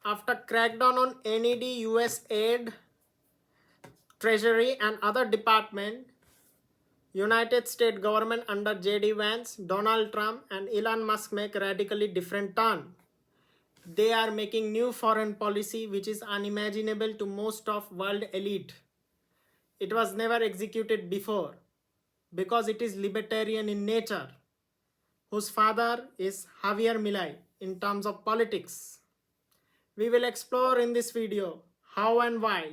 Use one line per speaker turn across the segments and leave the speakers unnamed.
After crackdown on NED, US aid, Treasury and other department, United States government under J.D. Vance, Donald Trump and Elon Musk make radically different turn. They are making new foreign policy which is unimaginable to most of world elite. It was never executed before because it is libertarian in nature, whose father is Javier Milei in terms of politics. We will explore in this video how and why,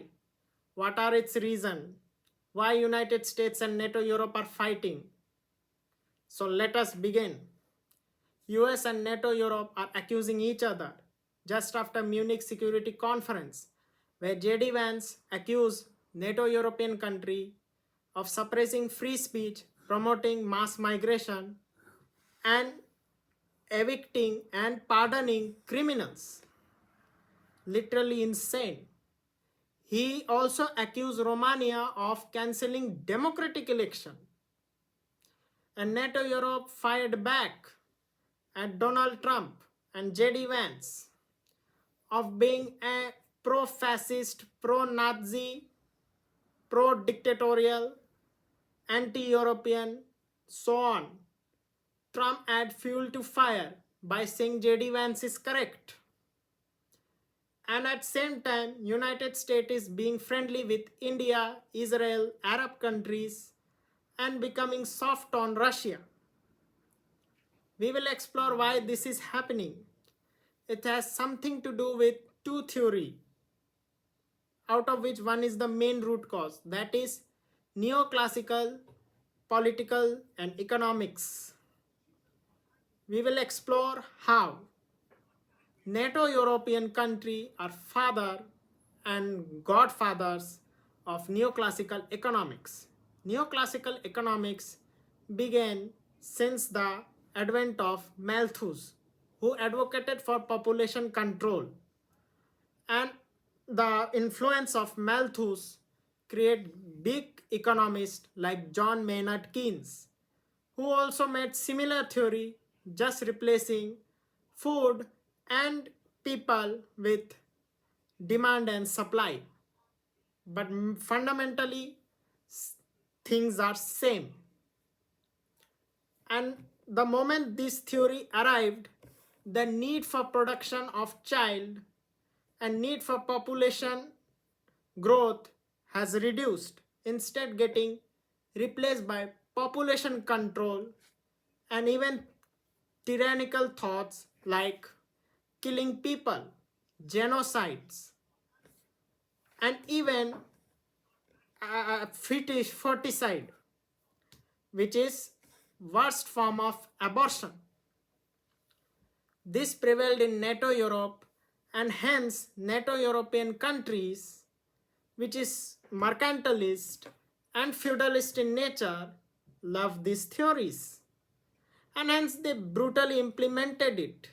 what are its reasons, why United States and NATO Europe are fighting. So let us begin. US and NATO Europe are accusing each other just after Munich Security Conference, where JD Vance accused NATO European country of suppressing free speech, promoting mass migration, and evicting and pardoning criminals. Literally insane. He also accused Romania of cancelling democratic election. And NATO Europe fired back at Donald Trump and JD Vance of being a pro-fascist, pro-Nazi, pro-dictatorial, anti-European, so on. Trump add fuel to fire by saying JD Vance is correct. And at same time, United States is being friendly with India, Israel, Arab countries, and becoming soft on Russia. We will explore why this is happening. It has something to do with two theories, out of which one is the main root cause, that is neoclassical, political, and economics. We will explore how NATO European countries are father and godfathers of neoclassical economics. Neoclassical economics began since the advent of Malthus, who advocated for population control. And the influence of Malthus created big economists like John Maynard Keynes, who also made similar theory, just replacing food and people with demand and supply. But fundamentally, things are same. And the moment this theory arrived, the need for production of child and need for population growth has reduced, instead getting replaced by population control and even tyrannical thoughts like killing people, genocides, and even feticide, which is worst form of abortion. This prevailed in NATO Europe, and hence NATO European countries, which is mercantilist and feudalist in nature, love these theories. And hence they brutally implemented it,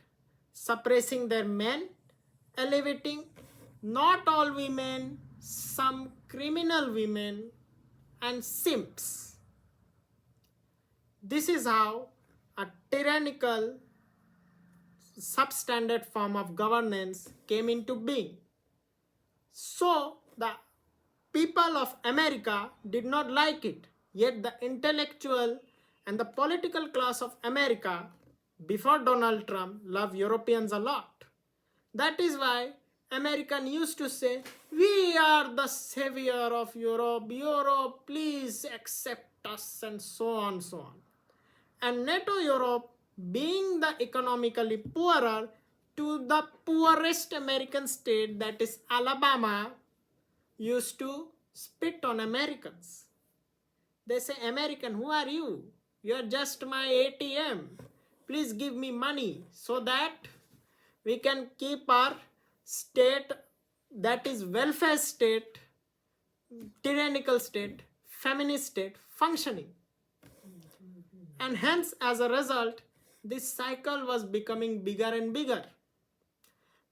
suppressing their men, elevating not all women, some criminal women, and simps. This is how a tyrannical substandard form of governance came into being. So the people of America did not like it, yet the intellectual and the political class of America before Donald Trump love Europeans a lot. That is why American used to say, we are the savior of Europe, Europe, please accept us, and so on, so on. And NATO Europe, being the economically poorer, to the poorest American state, that is Alabama, used to spit on Americans. They say, American, who are you? You are just my ATM. Please give me money so that we can keep our state, that is welfare state, tyrannical state, feminist state, functioning. And hence, as a result, this cycle was becoming bigger and bigger.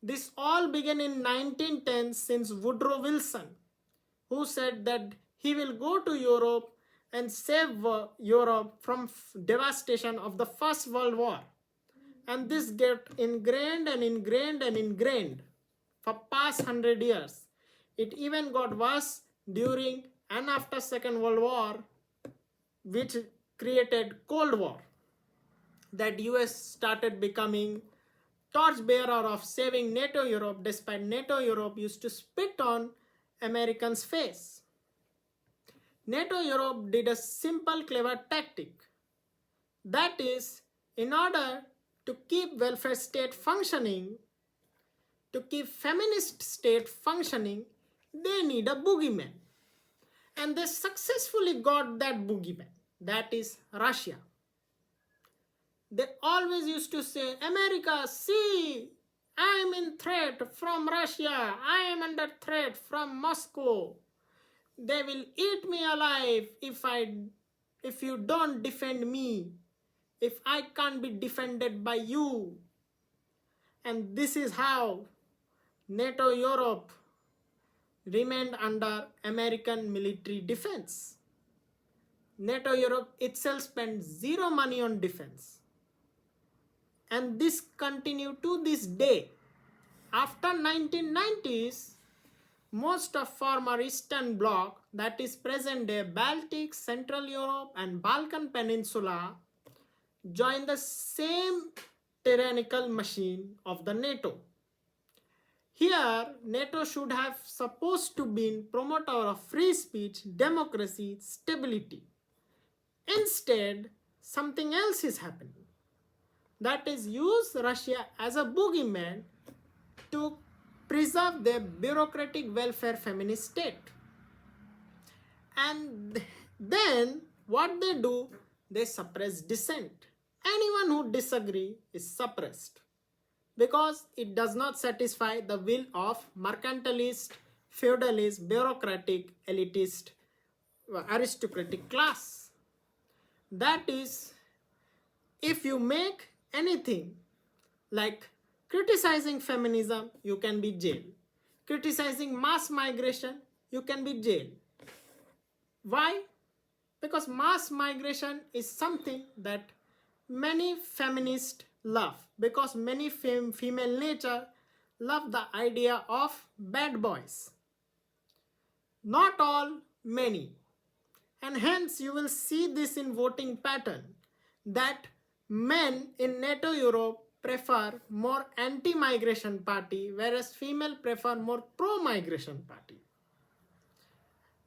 This all began in 1910 since Woodrow Wilson, who said that he will go to Europe and save Europe from devastation of the First World War. And this get ingrained and ingrained and ingrained for past 100 years. It even got worse during and after Second World War, which created Cold War. That US started becoming torchbearer of saving NATO Europe, despite NATO Europe used to spit on Americans' face. NATO Europe did a simple, clever tactic. That is, in order to keep welfare state functioning, to keep feminist state functioning, they need a boogeyman. And they successfully got that boogeyman. That is Russia. They always used to say, America, see, I am in threat from Russia. I am under threat from Moscow. They will eat me alive if you don't defend me, if I can't be defended by you. And this is how NATO Europe remained under American military defense. NATO Europe itself spent zero money on defense. And this continued to this day. After 1990s, most of former Eastern Bloc, that is present day Baltic, Central Europe and Balkan Peninsula, joined the same tyrannical machine of the NATO. Here, NATO should have supposed to be promoter of free speech, democracy, stability. Instead, something else is happening. That is, use Russia as a boogeyman to preserve their bureaucratic welfare feminist state. And then what they do, they suppress dissent. Anyone who disagrees is suppressed because it does not satisfy the will of mercantilist, feudalist, bureaucratic, elitist, aristocratic class. That is, if you make anything like criticizing feminism, you can be jailed. Criticizing mass migration, you can be jailed. Why? Because mass migration is something that many feminists love, because many female nature love the idea of bad boys. Not all, many. And hence you will see this in voting pattern, that men in NATO Europe prefer more anti-migration party, whereas female prefer more pro-migration party.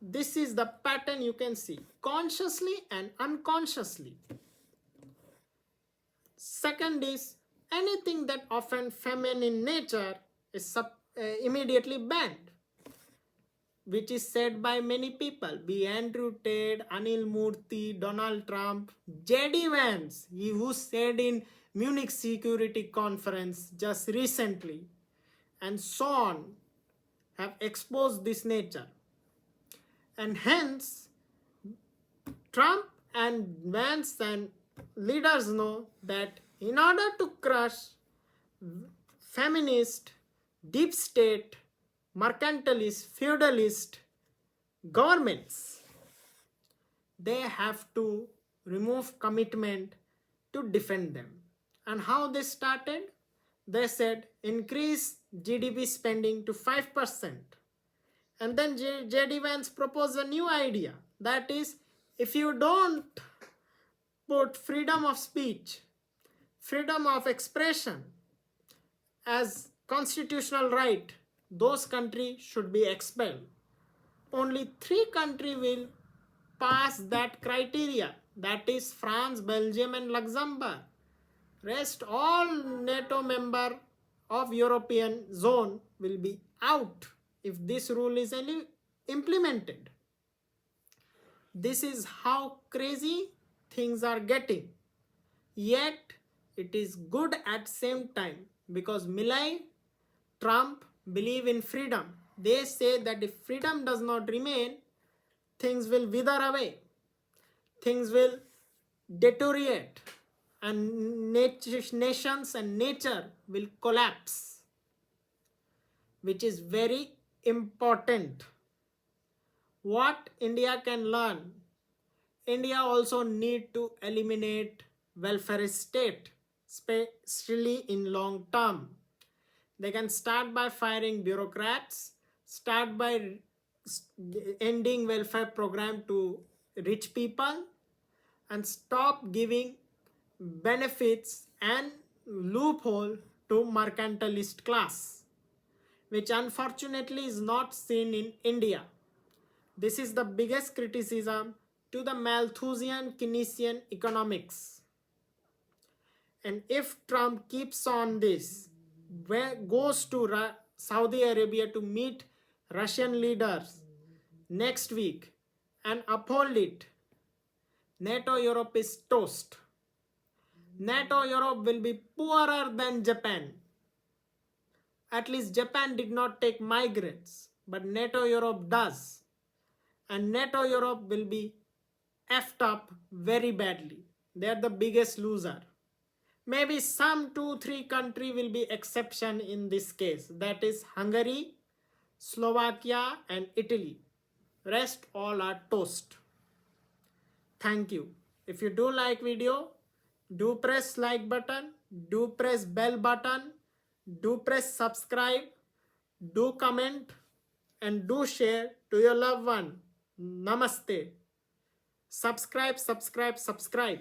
This is the pattern you can see, consciously and unconsciously. Second is, anything that offends feminine nature is immediately banned, which is said by many people, be Andrew Tate, Anil Murthy, Donald Trump, J.D. Vance, who said in Munich Security Conference just recently, and so on, have exposed this nature. And hence, Trump and Vance and leaders know that in order to crush feminist, deep state, mercantilist, feudalist governments, they have to remove commitment to defend them. And how they started? They said increase GDP spending to 5%. And then J.D. Vance proposed a new idea. That is, if you don't put freedom of speech, freedom of expression as constitutional right, those countries should be expelled. Only 3 countries will pass that criteria. That is France, Belgium and Luxembourg. Rest all NATO member of European zone will be out if this rule is implemented. This is how crazy things are getting. Yet it is good at same time, because Milley, Trump believe in freedom. They say that if freedom does not remain, things will wither away. Things will deteriorate and nations and nature will collapse, which is very important. What India can learn? India also need to eliminate welfare state, especially in long term. They can start by firing bureaucrats, start by ending welfare program to rich people, and stop giving benefits and loophole to mercantilist class, which unfortunately is not seen in India. This is the biggest criticism to the Malthusian Keynesian economics. And if Trump keeps on this, goes to Saudi Arabia to meet Russian leaders next week and uphold it, NATO Europe is toast. NATO Europe will be poorer than Japan. At least Japan did not take migrants, but NATO Europe does. And NATO Europe will be effed up very badly. They are the biggest loser. Maybe some 2-3 country will be exception in this case. That is Hungary, Slovakia and Italy. Rest all are toast. Thank you. If you do like video, do press like button, do press bell button, do press subscribe, do comment and do share to your loved one. Namaste. Subscribe, subscribe, subscribe.